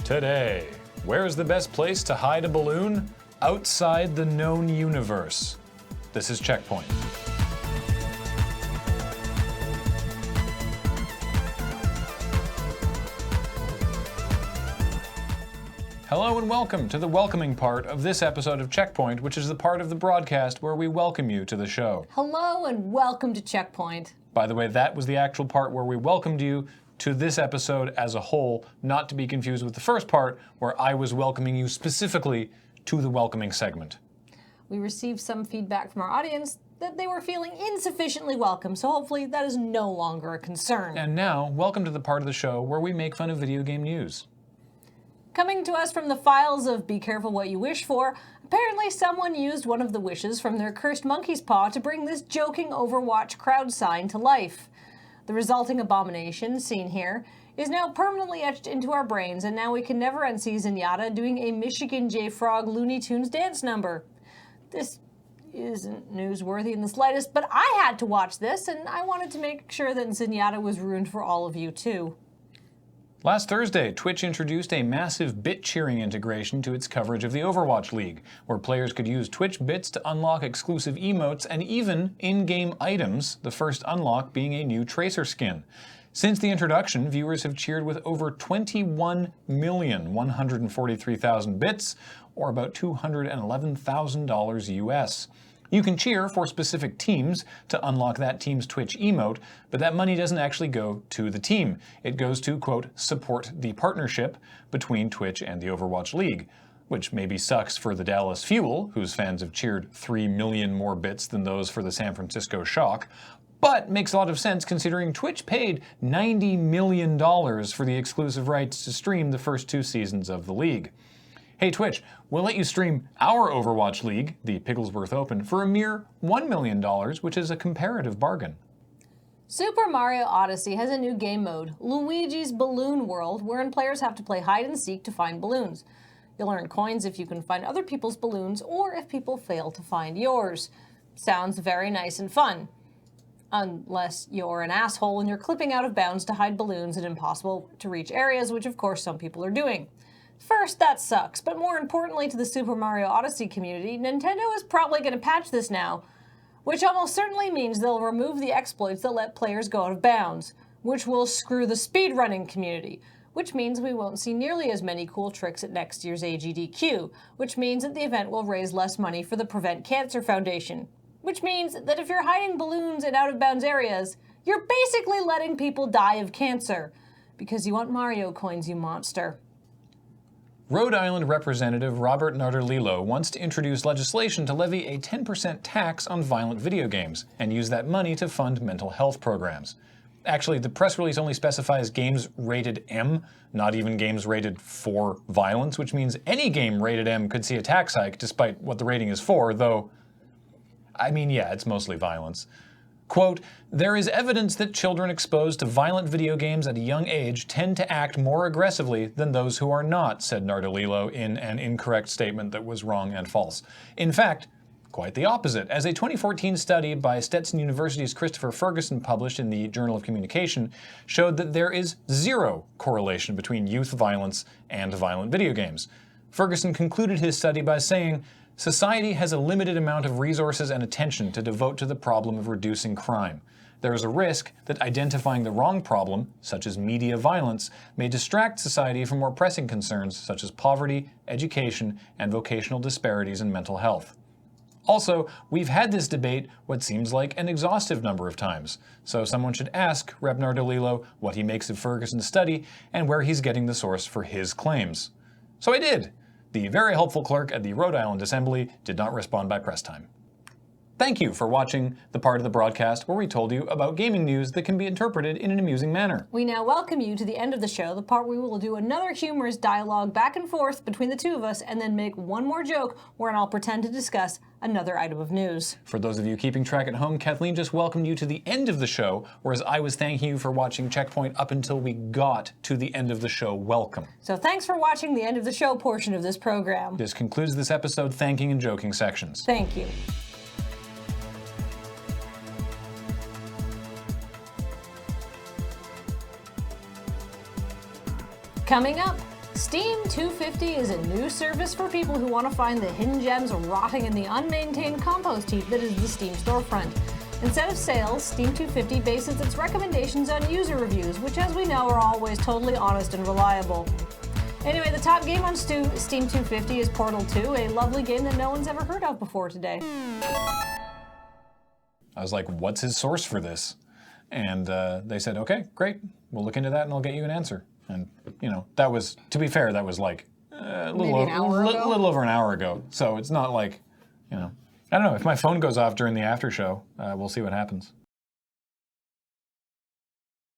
Today, where's the best place to hide a balloon? Outside the known universe. This is CheckPoint. Hello and welcome to the welcoming part of this episode of CheckPoint, which is the part of the broadcast where we welcome you to the show. Hello and welcome to CheckPoint. By the way, that was the actual part where we welcomed you to this episode as a whole, not to be confused with the first part where I was welcoming you specifically to the welcoming segment. We received some feedback from our audience that they were feeling insufficiently welcome, so hopefully that is no longer a concern. And now, welcome to the part of the show where we make fun of video game news. Coming to us from the files of Be Careful What You Wish For, apparently someone used one of the wishes from their cursed monkey's paw to bring this joking Overwatch crowd sign to life. The resulting abomination, seen here, is now permanently etched into our brains, and now we can never unsee Zenyatta doing a Michigan J. Frog Looney Tunes dance number. This isn't newsworthy in the slightest, but I had to watch this, and I wanted to make sure that Zenyatta was ruined for all of you too. Last Thursday, Twitch introduced a massive bit cheering integration to its coverage of the Overwatch League, where players could use Twitch bits to unlock exclusive emotes and even in-game items, the first unlock being a new Tracer skin. Since the introduction, viewers have cheered with over 21,143,000 bits, or about $211,000 US. You can cheer for specific teams to unlock that team's Twitch emote, but that money doesn't actually go to the team. It goes to, quote, support the partnership between Twitch and the Overwatch League, which maybe sucks for the Dallas Fuel, whose fans have cheered 3 million more bits than those for the San Francisco Shock, but makes a lot of sense considering Twitch paid $90 million for the exclusive rights to stream the first 2 seasons of the league. Hey Twitch, we'll let you stream our Overwatch League, the Pigglesworth Open, for a mere $1 million, which is a comparative bargain. Super Mario Odyssey has a new game mode, Luigi's Balloon World, wherein players have to play hide and seek to find balloons. You'll earn coins if you can find other people's balloons or if people fail to find yours. Sounds very nice and fun. Unless you're an asshole and you're clipping out of bounds to hide balloons in impossible to reach areas, which of course some people are doing. First, that sucks, but more importantly to the Super Mario Odyssey community, Nintendo is probably going to patch this now, which almost certainly means they'll remove the exploits that let players go out of bounds, which will screw the speedrunning community, which means we won't see nearly as many cool tricks at next year's AGDQ, which means that the event will raise less money for the Prevent Cancer Foundation, which means that if you're hiding balloons in out-of-bounds areas, you're basically letting people die of cancer, because you want Mario coins, you monster. Rhode Island Representative Robert Nardolillo wants to introduce legislation to levy a 10% tax on violent video games and use that money to fund mental health programs. Actually, the press release only specifies games rated M, not even games rated for violence, which means any game rated M could see a tax hike despite what the rating is for, though, I mean, yeah, it's mostly violence. Quote, there is evidence that children exposed to violent video games at a young age tend to act more aggressively than those who are not, said Nardolillo in an incorrect statement that was wrong and false. In fact, quite the opposite, as a 2014 study by Stetson University's Christopher Ferguson published in the Journal of Communication showed that there is zero correlation between youth violence and violent video games. Ferguson concluded his study by saying, society has a limited amount of resources and attention to devote to the problem of reducing crime. There is a risk that identifying the wrong problem, such as media violence, may distract society from more pressing concerns such as poverty, education, and vocational disparities in mental health. Also, we've had this debate what seems like an exhaustive number of times, so someone should ask Rep. Nardolillo what he makes of Ferguson's study and where he's getting the source for his claims. So I did. The very helpful clerk at the Rhode Island Assembly did not respond by press time. Thank you for watching the part of the broadcast where we told you about gaming news that can be interpreted in an amusing manner. We now welcome you to the end of the show, the part where we will do another humorous dialogue back and forth between the two of us and then make one more joke wherein I'll pretend to discuss another item of news. For those of you keeping track at home, Kathleen just welcomed you to the end of the show, whereas I was thanking you for watching CheckPoint up until we got to the end of the show. Welcome. So thanks for watching the end of the show portion of this program. This concludes this episode thanking and joking sections. Thank you. Coming up, Steam 250 is a new service for people who want to find the hidden gems rotting in the unmaintained compost heap that is the Steam storefront. Instead of sales, Steam 250 bases its recommendations on user reviews, which as we know are always totally honest and reliable. Anyway, the top game on Steam 250 is Portal 2, a lovely game that no one's ever heard of before today. I was like, what's his source for this? And they said, okay, great. We'll look into that and I'll get you an answer. And, you know, that was, to be fair, that was like a little over an hour ago. So it's not like, you know, I don't know. If my phone goes off during the after show, we'll see what happens.